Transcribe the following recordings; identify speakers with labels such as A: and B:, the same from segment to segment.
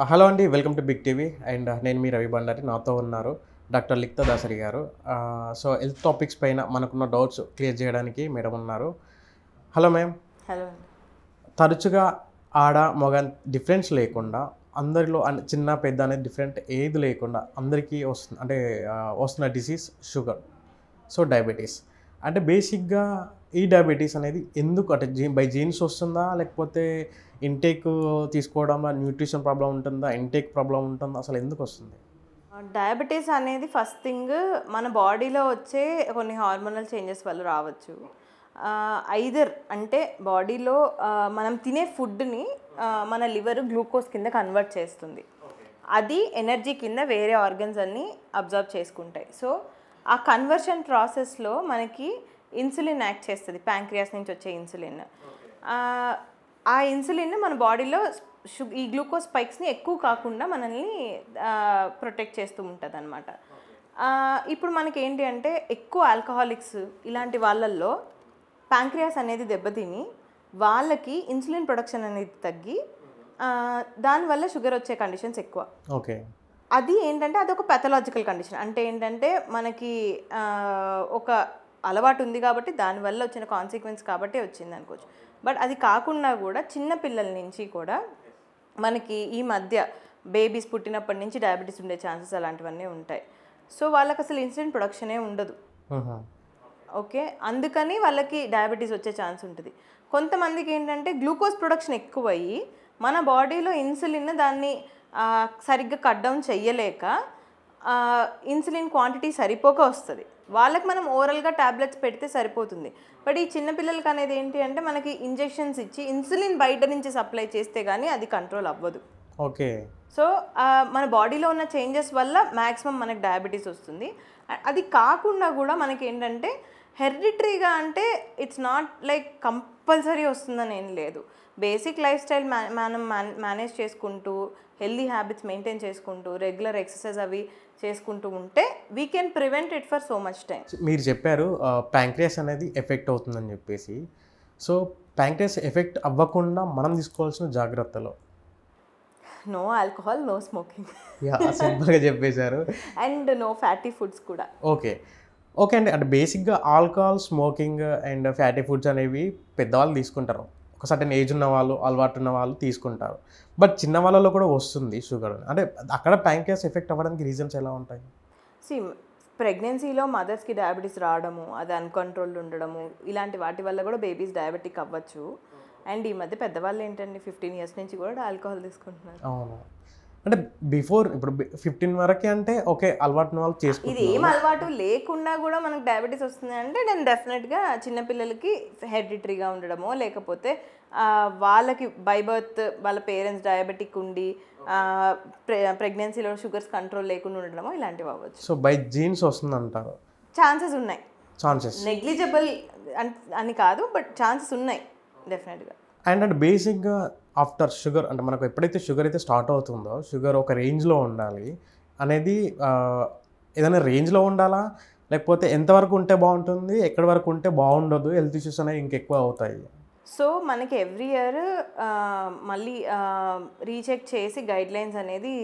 A: Hello అండి, welcome to Big TV. And నేను మీ రవి బండారి. నాతో ఉన్నారు డాక్టర్ లిఖిత దాసరి గారు. సో హెల్త్ టాపిక్స్ పైన మనకున్న డౌట్స్ క్లియర్ చేయడానికి మేడం ఉన్నారు. Hello ma'am.
B: హలో.
A: తరచుగా ఆడ మగ డిఫరెన్స్ లేకుండా అందరిలో చిన్న పెద్ద అనేది డిఫరెంట్ ఏది లేకుండా అందరికీ వస్తుంది, అంటే వస్తున్న డిసీజ్ షుగర్. సో డయాబెటీస్ అంటే బేసిక్గా ఈ డయాబెటీస్ అనేది ఎందుకు, అంటే బై జీన్స్ వస్తుందా, లేకపోతే ఇంటేక్ తీసుకోవడంలో న్యూట్రిషన్ ప్రాబ్లం ఉంటుందా, ఇంటేక్ ప్రాబ్లం ఉంటుందా, అసలు ఎందుకు వస్తుంది?
B: డయాబెటీస్ అనేది ఫస్ట్ థింగ్ మన బాడీలో వచ్చే కొన్ని హార్మోనల్ చేంజెస్ వల్ల రావచ్చు. ఐదర్ అంటే బాడీలో మనం తినే ఫుడ్ని మన లివర్ గ్లూకోజ్ కింద కన్వర్ట్ చేస్తుంది. అది ఎనర్జీ కింద వేరే ఆర్గన్స్ అన్నీ అబ్జర్వ్ చేసుకుంటాయి. సో ఆ కన్వర్షన్ ప్రాసెస్లో మనకి ఇన్సులిన్ యాక్ట్ చేస్తుంది, ప్యాంక్రియాస్ నుంచి వచ్చే ఇన్సులిన్. ఆ ఇన్సులిన్ మన బాడీలో ఈ గ్లూకోజ్ స్పైక్స్ని ఎక్కువ కాకుండా మనల్ని ప్రొటెక్ట్ చేస్తూ ఉంటుంది అనమాట. ఇప్పుడు మనకి ఏంటి అంటే ఎక్కువ ఆల్కహాలిక్స్ ఇలాంటి వాళ్ళల్లో ప్యాంక్రియాస్ అనేది దెబ్బతిని వాళ్ళకి ఇన్సులిన్ ప్రొడక్షన్ అనేది తగ్గి దానివల్ల షుగర్ వచ్చే కండిషన్స్ ఎక్కువ.
A: ఓకే.
B: అది ఏంటంటే అదొక పెథలాజికల్ కండిషన్. అంటే ఏంటంటే మనకి ఒక అలవాటు ఉంది కాబట్టి దానివల్ల వచ్చిన కాన్సిక్వెన్స్ కాబట్టి వచ్చింది అనుకోవచ్చు. బట్ అది కాకుండా కూడా చిన్న పిల్లల నుంచి కూడా మనకి ఈ మధ్య బేబీస్ పుట్టినప్పటి నుంచి డయాబెటీస్ ఉండే ఛాన్సెస్ అలాంటివన్నీ ఉంటాయి. సో వాళ్ళకి అసలు ఇన్సులిన్ ప్రొడక్షనే ఉండదు. ఓకే, అందుకని వాళ్ళకి డయాబెటీస్ వచ్చే ఛాన్స్ ఉంటుంది. కొంతమందికి ఏంటంటే గ్లూకోజ్ ప్రొడక్షన్ ఎక్కువయ్యి మన బాడీలో ఇన్సులిన్ దాన్ని సరిగ్గా కట్ డౌన్ చెయ్యలేక ఇన్సులిన్ క్వాంటిటీ సరిపోక వస్తుంది. వాళ్ళకి మనం ఓరల్గా ట్యాబ్లెట్స్ పెడితే సరిపోతుంది. బట్ ఈ చిన్నపిల్లలకి అనేది ఏంటి అంటే మనకి ఇంజెక్షన్స్ ఇచ్చి ఇన్సులిన్ బయట నుంచి సప్లై చేస్తే కానీ అది కంట్రోల్ అవ్వదు.
A: ఓకే.
B: సో మన బాడీలో ఉన్న చేంజెస్ వల్ల మ్యాక్సిమం మనకి డయాబెటీస్ వస్తుంది. అది కాకుండా కూడా మనకి ఏంటంటే హెరిడిటరీగా అంటే ఇట్స్ నాట్ లైక్ కంపల్సరీ వస్తుందని ఏం లేదు. బేసిక్ లైఫ్ స్టైల్ మనం మేనేజ్ చేసుకుంటూ హెల్దీ హ్యాబిట్స్ మెయింటైన్ చేసుకుంటూ రెగ్యులర్ ఎక్సర్సైజ్ అవి చేసుకుంటూ ఉంటే we can prevent it for so much time.
A: మీరు చెప్పారు ప్యాంక్రియాస్ అనేది ఎఫెక్ట్ అవుతుందని చెప్పేసి. సో ప్యాంక్రియాస్ ఎఫెక్ట్ అవ్వకుండా మనం తీసుకోవాల్సిన జాగ్రత్తలు?
B: No alcohol, no smoking.
A: సింపుల్గా చెప్పేశారు.
B: అండ్ నో ఫ్యాటీ ఫుడ్స్ కూడా.
A: ఓకే. ఓకే అండి. అంటే బేసిక్గా alcohol, smoking and fatty foods అనేవి పెద్దవాళ్ళు తీసుకుంటారు, ఒక సర్టెన్ ఏజ్ ఉన్న వాళ్ళు, అలవాటు ఉన్న వాళ్ళు తీసుకుంటారు. బట్ చిన్న వాళ్ళలో కూడా వస్తుంది షుగర్. అంటే అక్కడ ప్యాంక్రియాస్ ఎఫెక్ట్ అవ్వడానికి రీజన్స్ ఎలా ఉంటాయి?
B: ప్రెగ్నెన్సీలో మదర్స్కి డయాబెటీస్ రావడము, అది అన్కంట్రోల్డ్ ఉండడము, ఇలాంటి వాటి వల్ల కూడా బేబీస్ డయాబెటిక్ అవ్వచ్చు. అండ్ ఈ మధ్య పెద్దవాళ్ళు ఏంటండి 15 years నుంచి కూడా ఆల్కహాల్ తీసుకుంటున్నారు.
A: అవును. అంటే బిఫోర్ ఇప్పుడు 15 వరకే అంటే ఓకే, అలవాటు వాళ్ళు చేసుకుంటారు.
B: ఇది ఏం అలవాటు లేకుండా కూడా మనకు డయాబెటీస్ వస్తుంది అంటే నేను డెఫినెట్గా చిన్నపిల్లలకి హెరిడిటరీగా ఉండడమో లేకపోతే వాళ్ళకి బై బర్త్ వాళ్ళ పేరెంట్స్ డయాబెటిక్ ఉండి ప్రెగ్నెన్సీలో షుగర్స్ కంట్రోల్ లేకుండా ఉండడమో ఇలాంటివి అవ్వచ్చు.
A: సో బై జీన్స్ వస్తుంది అంటారు?
B: ఛాన్సెస్ ఉన్నాయి.
A: ఛాన్సెస్
B: నెగ్లిజిబుల్ అని కాదు, బట్ ఛాన్సెస్ ఉన్నాయి డెఫినెట్గా.
A: అండ్ అంటే బేసిక్గా ఆఫ్టర్ షుగర్, అంటే మనకు ఎప్పుడైతే షుగర్ అయితే స్టార్ట్ అవుతుందో షుగర్ ఒక రేంజ్లో ఉండాలి అనేది, ఏదైనా రేంజ్లో ఉండాలా, లేకపోతే ఎంతవరకు ఉంటే బాగుంటుంది, ఎక్కడి వరకు ఉంటే బాగుండదు, హెల్త్ ఇష్యూస్ అనేవి ఇంకెక్కువ అవుతాయి?
B: సో మనకి ఎవ్రీ ఇయర్ మళ్ళీ రీచెక్ చేసి గైడ్లైన్స్ అనేది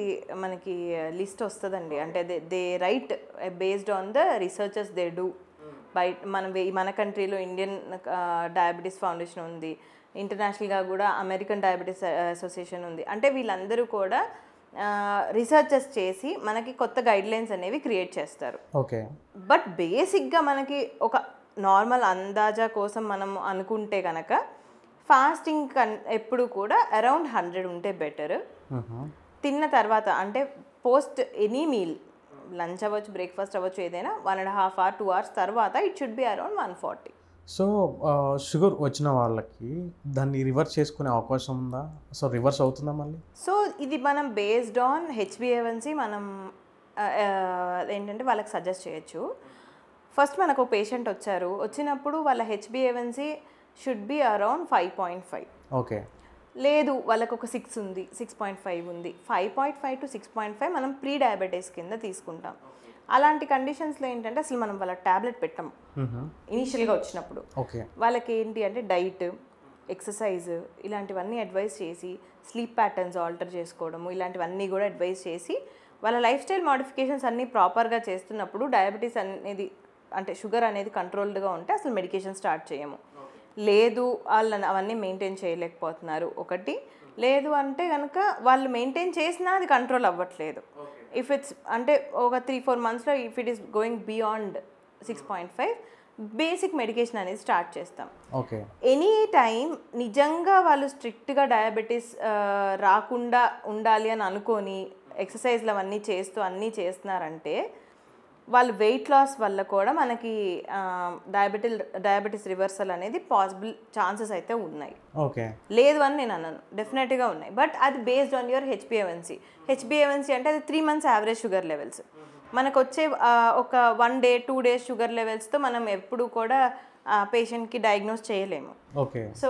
B: మనకి లిస్ట్ వస్తుందండి. అంటే they right based on the researchers they do. మన కంట్రీలో ఇండియన్ డయాబెటీస్ ఫౌండేషన్ ఉంది, ఇంటర్నేషనల్గా కూడా అమెరికన్ డయాబెటీస్ అసోసియేషన్ ఉంది. అంటే వీళ్ళందరూ కూడా రీసెర్చర్స్ చేసి మనకి కొత్త గైడ్లైన్స్ అనేవి క్రియేట్ చేస్తారు.
A: ఓకే.
B: బట్ బేసిక్గా మనకి ఒక నార్మల్ అందాజా కోసం మనం అనుకుంటే కనుక ఫాస్టింగ్ ఎప్పుడు కూడా అరౌండ్ 100 ఉంటే బెటర్. తిన్న తర్వాత అంటే పోస్ట్ ఎనీ మీల్, లంచ్ అవ్వచ్చు, బ్రేక్ఫాస్ట్ అవ్వచ్చు, ఏదైనా 1.5 hours 2 hours తర్వాత it should be around 140.
A: So sugar వచ్చిన వాళ్ళకి దాన్ని రివర్స్ చేసుకునే అవకాశం ఉందా? సో రివర్స్ అవుతుందా మళ్ళీ?
B: సో ఇది మనం బేస్డ్ ఆన్ HbA1c మనం ఏంటంటే వాళ్ళకి సజెస్ట్ చేయొచ్చు. ఫస్ట్ మనకు పేషెంట్ వచ్చినప్పుడు వాళ్ళ HbA1c should be around 5.5.
A: Okay.
B: లేదు వాళ్ళకు ఒక 6 ఉంది, 6.5 ఉంది, 5.5 to 6.5 మనం ప్రీ డయాబెటీస్ కింద తీసుకుంటాం. అలాంటి కండిషన్స్లో ఏంటంటే అసలు మనం వాళ్ళ ట్యాబ్లెట్ పెట్టాము ఇనీషియల్గా వచ్చినప్పుడు.
A: ఓకే.
B: వాళ్ళకి ఏంటి అంటే డైట్, ఎక్సర్సైజ్ ఇలాంటివన్నీ అడ్వైస్ చేసి స్లీప్ ప్యాటర్న్స్ ఆల్టర్ చేసుకోవడము ఇలాంటివన్నీ కూడా అడ్వైస్ చేసి వాళ్ళ లైఫ్ స్టైల్ మోడిఫికేషన్స్ అన్నీ ప్రాపర్గా చేస్తున్నప్పుడు డయాబెటీస్ అనేది అంటే షుగర్ అనేది కంట్రోల్డ్గా ఉంటే అసలు మెడికేషన్ స్టార్ట్ చేయము. లేదు వాళ్ళని అవన్నీ మెయింటైన్ చేయలేకపోతున్నారు ఒకటి, లేదు అంటే కనుక వాళ్ళు మెయింటైన్ చేసినా అది కంట్రోల్ అవ్వట్లేదు. ఇఫ్ ఇట్స్ అంటే ఒక 3-4 monthsలో if it is going beyond 6.5 basic medication అనేది స్టార్ట్ చేస్తాం.
A: ఓకే.
B: ఎనీ టైం నిజంగా వాళ్ళు స్ట్రిక్ట్గా డయాబెటీస్ రాకుండా ఉండాలి అని అనుకొని ఎక్సర్సైజ్లు అవన్నీ చేస్తూ అన్నీ చేస్తున్నారంటే వాళ్ళు వెయిట్ లాస్ వల్ల కూడా మనకి డయాబెటీస్ రివర్సల్ అనేది పాసిబుల్ ఛాన్సెస్ అయితే ఉన్నాయి.
A: ఓకే.
B: లేదు అని నేను అన్నాను, డెఫినెట్గా ఉన్నాయి. బట్ అది బేస్డ్ ఆన్ యువర్ హెచ్బిఏవన్సీ. హెచ్బిఏవన్సీ అంటే అది 3 months యావరేజ్ షుగర్ లెవెల్స్. మనకు వచ్చే ఒక 1 day 2 days షుగర్ లెవెల్స్తో మనం ఎప్పుడు కూడా పేషెంట్కి డయాగ్నోస్ చేయలేము.
A: ఓకే.
B: సో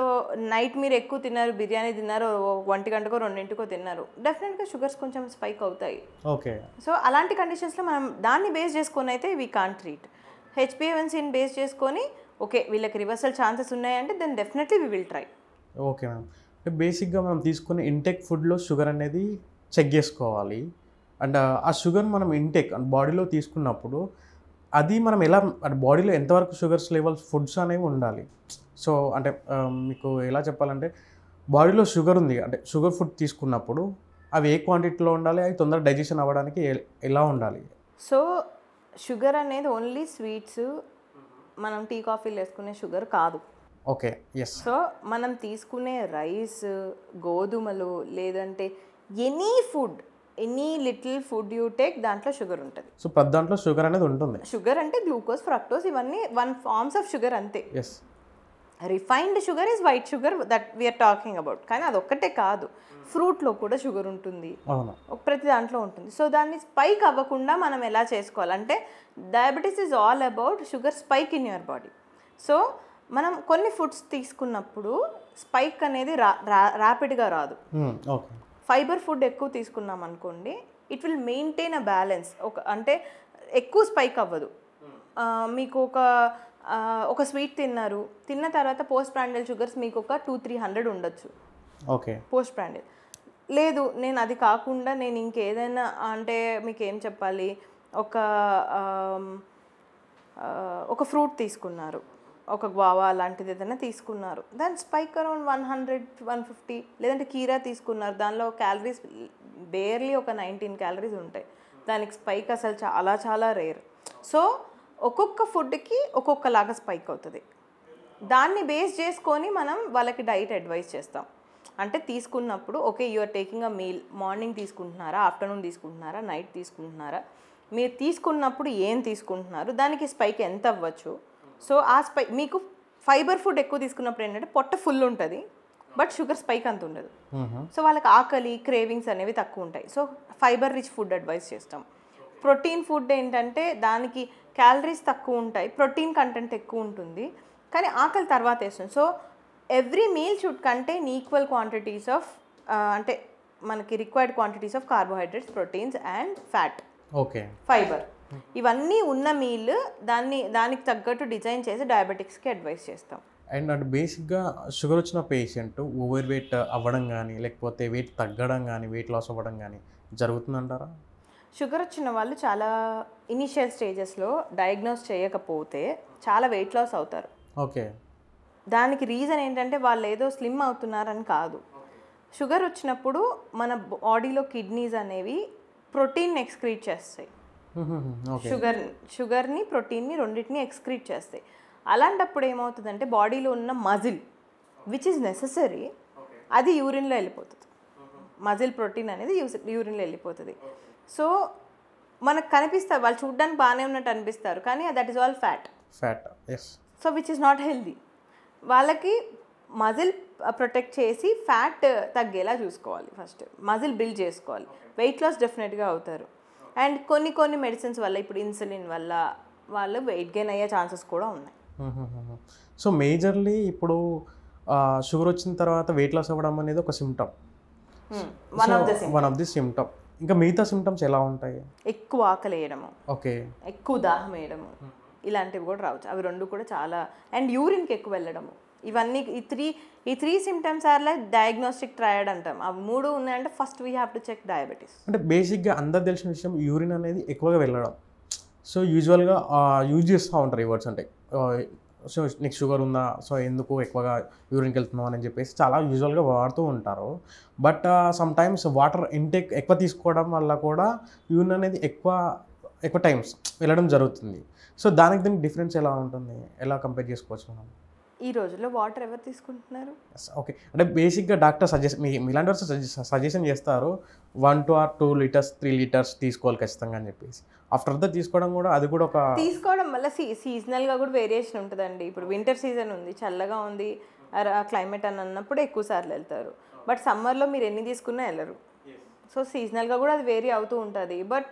B: నైట్ మీరు ఎక్కువ తిన్నారు, బిర్యానీ తిన్నారు, 1 గంటకో 2 తిన్నారు, డెఫినెట్గా షుగర్స్ కొంచెం స్పైక్ అవుతాయి.
A: ఓకే.
B: సో అలాంటి కండిషన్స్లో మనం దాన్ని బేస్ చేసుకొని అయితే వీ కాంట్ ట్రీట్. హెచ్బిఏవన్సీని బేస్ చేసుకొని ఓకే వీళ్ళకి రివర్సల్ ఛాన్సెస్ ఉన్నాయంటే then definitely we will try.
A: Okay ma'am. అంటే బేసిక్గా మనం తీసుకునే ఇంటేక్ ఫుడ్లో షుగర్ అనేది చెక్ చేసుకోవాలి. అండ్ ఆ షుగర్ మనం ఇంటేక్ బాడీలో తీసుకున్నప్పుడు అది మనం ఎలా బాడీలో ఎంతవరకు షుగర్స్ లెవెల్స్ ఫుడ్స్ అనేవి ఉండాలి. సో అంటే మీకు ఎలా చెప్పాలంటే బాడీలో షుగర్ ఉంది అంటే షుగర్ ఫుడ్ తీసుకున్నప్పుడు అవి ఏ క్వాంటిటీలో ఉండాలి, అవి తొందరగా డైజెషన్ అవ్వడానికి ఎలా ఉండాలి?
B: సో షుగర్ అనేది ఓన్లీ స్వీట్స్ మనం టీ కాఫీలు వేసుకునే షుగర్ కాదు.
A: ఓకే. ఎస్.
B: సో మనం తీసుకునే రైస్, గోధుమలు, లేదంటే any food, any little food you take దాంట్లో షుగర్ ఉంటుంది.
A: సో ప్రతి దాంట్లో షుగర్ అనేది ఉంటుంది.
B: షుగర్ అంటే గ్లూకోజ్, ఫ్రక్టోజ్ ఇవన్నీ 1 forms ఆఫ్ షుగర్ అంతే.
A: Yes.
B: Refined sugar is white sugar that we're talking about. కానీ అదొక్కటే కాదు, ఫ్రూట్లో కూడా షుగర్ ఉంటుంది, ప్రతి దాంట్లో ఉంటుంది. సో దాన్ని స్పైక్ అవ్వకుండా మనం ఎలా చేసుకోవాలంటే diabetes is all about sugar spike in your body. So మనం కొన్ని ఫుడ్స్ తీసుకున్నప్పుడు స్పైక్ అనేది ర్యాపిడ్గా రాదు.
A: ఓకే.
B: ఫైబర్ ఫుడ్ ఎక్కువ తీసుకున్నాం అనుకోండి, it will maintain a balance. అంటే ఎక్కువ స్పైక్ అవ్వదు. మీకు ఒక స్వీట్ తిన్నారు, తిన్న తర్వాత పోస్ట్ ప్రాండియల్ షుగర్స్ మీకు ఒక 200-300 ఉండొచ్చు.
A: ఓకే.
B: పోస్ట్ ప్రాండియల్ లేదు, నేను అది కాకుండా నేను ఇంకేదైనా అంటే మీకు ఏం చెప్పాలి, ఒక ఫ్రూట్ తీసుకున్నారు, ఒక గ్వావా లాంటిది ఏదైనా తీసుకున్నారు, దాని స్పైక్ అరౌండ్ 100-150. లేదంటే కీరా తీసుకున్నారు, దానిలో క్యాలరీస్ బేర్లీ ఒక 19 calories ఉంటాయి, దానికి స్పైక్ అసలు చాలా చాలా రేర్. సో ఒక్కొక్క ఫుడ్కి ఒక్కొక్కలాగా స్పైక్ అవుతుంది. దాన్ని బేస్ చేసుకొని మనం వాళ్ళకి డైట్ అడ్వైస్ చేస్తాం. అంటే తీసుకున్నప్పుడు okay you are taking a meal, morning తీసుకుంటున్నారా, ఆఫ్టర్నూన్ తీసుకుంటున్నారా, నైట్ తీసుకుంటున్నారా, మీరు తీసుకున్నప్పుడు ఏం తీసుకుంటున్నారు, దానికి స్పైక్ ఎంత అవ్వచ్చు. సో ఆ స్పైక్ మీకు ఫైబర్ ఫుడ్ ఎక్కువ తీసుకున్నప్పుడు ఏంటంటే పొట్ట ఫుల్ ఉంటుంది, బట్ షుగర్ స్పైక్ అంత ఉండదు. సో వాళ్ళకి ఆకలి, క్రేవింగ్స్ అనేవి తక్కువ ఉంటాయి. So fibre rich food advice చేస్తాం. ప్రోటీన్ ఫుడ్ ఏంటంటే దానికి క్యాలరీస్ తక్కువ ఉంటాయి, ప్రోటీన్ కంటెంట్ ఎక్కువ ఉంటుంది, కానీ ఆకలి తర్వాత వేస్తుంది. So every meal should contain equal quantities of అంటే మనకి required quantities of carbohydrates, proteins and fat,
A: okay,
B: fibre, ఇవన్నీ ఉన్న మీల్ దానికి తగ్గట్టు డిజైన్ చేసి డయాబెటిక్స్కి అడ్వైస్ చేస్తాం.
A: అండ్ అంటే బేసిక్గా షుగర్ వచ్చిన పేషెంట్ ఓవర్ వెయిట్ అవ్వడం కానీ లేకపోతే వెయిట్ తగ్గడం కానీ వెయిట్ లాస్ అవ్వడం కానీ జరుగుతుందంటారా?
B: షుగర్ వచ్చిన వాళ్ళు చాలా ఇనిషియల్ స్టేజెస్లో డయాగ్నోస్ చేయకపోతే చాలా వెయిట్ లాస్ అవుతారు.
A: ఓకే.
B: దానికి రీజన్ ఏంటంటే వాళ్ళు ఏదో స్లిమ్ అవుతున్నారని కాదు. షుగర్ వచ్చినప్పుడు మన బాడీలో కిడ్నీస్ అనేవి ప్రోటీన్ ఎక్స్క్రీట్ చేస్తాయి. షుగర్ని ప్రోటీన్ని రెండింటిని ఎక్స్క్రీట్ చేస్తాయి. అలాంటప్పుడు ఏమవుతుందంటే బాడీలో ఉన్న మజిల్ విచ్ ఈజ్ నెససరీ అది యూరిన్లో వెళ్ళిపోతుంది. మజిల్ ప్రోటీన్ అనేది యూరిన్లో వెళ్ళిపోతుంది. సో మనకు కనిపిస్తారు, వాళ్ళు చూడడానికి బాగానే ఉన్నట్టు అనిపిస్తారు, కానీ that is all fat. So which is not healthy. వాళ్ళకి మజిల్ ప్రొటెక్ట్ చేసి ఫ్యాట్ తగ్గేలా చూసుకోవాలి. ఫస్ట్ మజిల్ బిల్డ్ చేసుకోవాలి. వెయిట్ లాస్ డెఫినెట్గా అవుతారు. అండ్ కొన్ని మెడిసిన్స్ వల్ల, ఇప్పుడు ఇన్సులిన్ వల్ల వాళ్ళు వెయిట్ గెయిన్ అయ్యే ఛాన్సెస్ కూడా ఉన్నాయి.
A: సో మేజర్లీ ఇప్పుడు షుగర్ వచ్చిన తర్వాత వెయిట్ లాస్ అవ్వడం అనేది ఒక symptom, one of the symptom. ఇంకా మిగతా సిమ్టమ్స్ ఎలా ఉంటాయి?
B: ఎక్కువ ఆకలి వేయడము,
A: ఓకే,
B: ఎక్కువ దాహం వేయడము, ఇలాంటివి కూడా రావచ్చు. అవి రెండు కూడా చాలా. అండ్ యూరిన్కి ఎక్కువ వెళ్ళడము, ఇవన్నీ ఈ three symptoms are like diagnostic triad అంటాం. ఆ 3 ఉన్నాయంటే first we have to check diabetes.
A: అంటే బేసిక్గా అందరు తెలిసిన విషయం యూరిన్ అనేది ఎక్కువగా వెళ్ళడం. సో యూజువల్గా యూజ్ చేస్తూ ఉంటారు ఈ వర్డ్స్ అంటే సో నీకు షుగర్ ఉందా, సో ఎందుకు ఎక్కువగా యూరిన్కి వెళ్తున్నావు అని చెప్పేసి చాలా యూజువల్గా వాడుతూ ఉంటారు. But some times water intake ఎక్కువ తీసుకోవడం వల్ల కూడా యూరిన్ అనేది ఎక్కువ టైమ్స్ వెళ్ళడం జరుగుతుంది. సో దీనికి డిఫరెన్స్ ఎలా ఉంటుంది, ఎలా కంపేర్ చేసుకోవచ్చు మనం?
B: ఈ రోజుల్లో వాటర్ ఎవరు తీసుకుంటున్నారు?
A: ఓకే, అంటే బేసిక్గా డాక్టర్ మీలాంటి వారు సజెషన్ చేస్తారు 1 to 2 లీటర్స్ 3 లీటర్స్ తీసుకోవాలి ఖచ్చితంగా అని చెప్పేసి. ఆఫ్టర్ ద తీసుకోవడం కూడా అది కూడా
B: తీసుకోవడం వల్ల సీజనల్గా కూడా వేరియేషన్ ఉంటుందండి. ఇప్పుడు వింటర్ సీజన్ ఉంది, చల్లగా ఉంది క్లైమేట్ అని అన్నప్పుడు ఎక్కువ సార్లు వెళ్తారు. బట్ సమ్మర్లో మీరు ఎన్ని తీసుకున్నా వెళ్ళరు. సో సీజనల్గా కూడా అది వేరీ అవుతూ ఉంటుంది. బట్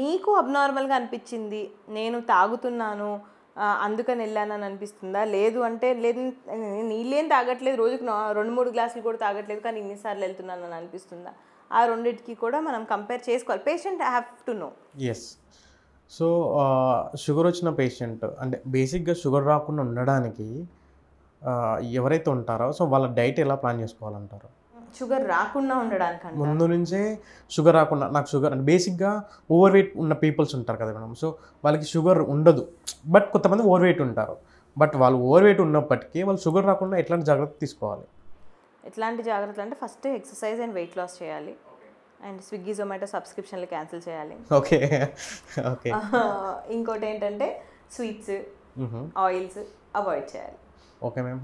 B: మీకు అబ్నార్మల్గా అనిపించింది, నేను తాగుతున్నాను అందుకని వెళ్ళానని అనిపిస్తుందా? లేదు అంటే లేదు నీళ్ళేం తాగట్లేదు, రోజుకి 2-3 గ్లాసులు కూడా తాగట్లేదు కానీ ఇన్నిసార్లు వెళ్తున్నాను అని అనిపిస్తుందా? ఆ రెండింటికి కూడా మనం కంపేర్ చేసుకోవాలి. Patient have to know.
A: Yes. So sugar వచ్చిన పేషెంట్ అంటే బేసిక్గా షుగర్ రాకుండా ఉండడానికి ఎవరైతే ఉంటారో సో వాళ్ళ డైట్ ఎలా ప్లాన్ చేసుకోవాలంటారు?
B: షుగర్ రాకుండా ఉండడానికి
A: ముందు నుంచే షుగర్ రాకుండా, నాకు షుగర్ అంటే బేసిక్గా ఓవర్ వెయిట్ ఉన్న పీపుల్స్ ఉంటారు కదా మేడం. సో వాళ్ళకి షుగర్ ఉండదు, బట్ కొంతమంది ఓవర్ వెయిట్ ఉంటారు. బట్ వాళ్ళు ఓవర్ వెయిట్ ఉన్నప్పటికీ వాళ్ళు షుగర్ రాకుండా ఎట్లాంటి జాగ్రత్త తీసుకోవాలి?
B: ఎట్లాంటి జాగ్రత్తలు అంటే first exercise and weight loss చేయాలి, అండ్ స్విగ్గీ జొమాటో సబ్స్క్రిప్షన్లు క్యాన్సిల్ చేయాలి.
A: Okay okay.
B: ఇంకోటి ఏంటంటే స్వీట్స్ ఆయిల్స్ అవాయిడ్ చేయాలి.
A: ఓకే మ్యామ్,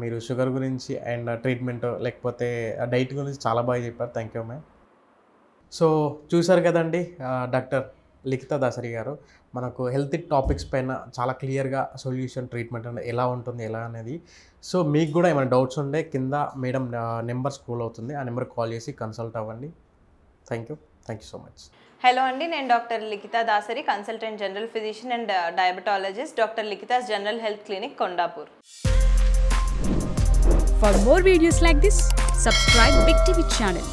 A: మీరు షుగర్ గురించి అండ్ ట్రీట్మెంట్ లేకపోతే డైట్ గురించి చాలా బాగా చెప్పారు. Thank you ma'am. సో చూసారు కదండి, డాక్టర్ లిఖితా దాసరి గారు మనకు హెల్త్ టాపిక్స్ పైన చాలా క్లియర్గా సొల్యూషన్ ట్రీట్మెంట్ అనేది ఎలా ఉంటుంది ఎలా అనేది. సో మీకు కూడా ఏమైనా డౌట్స్ ఉంటే కింద మేడం నెంబర్ స్క్రోల్ అవుతుంది, ఆ నెంబర్కి కాల్ చేసి కన్సల్ట్ అవ్వండి. Thank you so much.
B: Hello అండి, నేను doctor Likhita Dasari, consultant general physician and diabetologist, doctor Likhita's general health clinic, Kondapur.
C: For more videos like this, subscribe Big TV channel.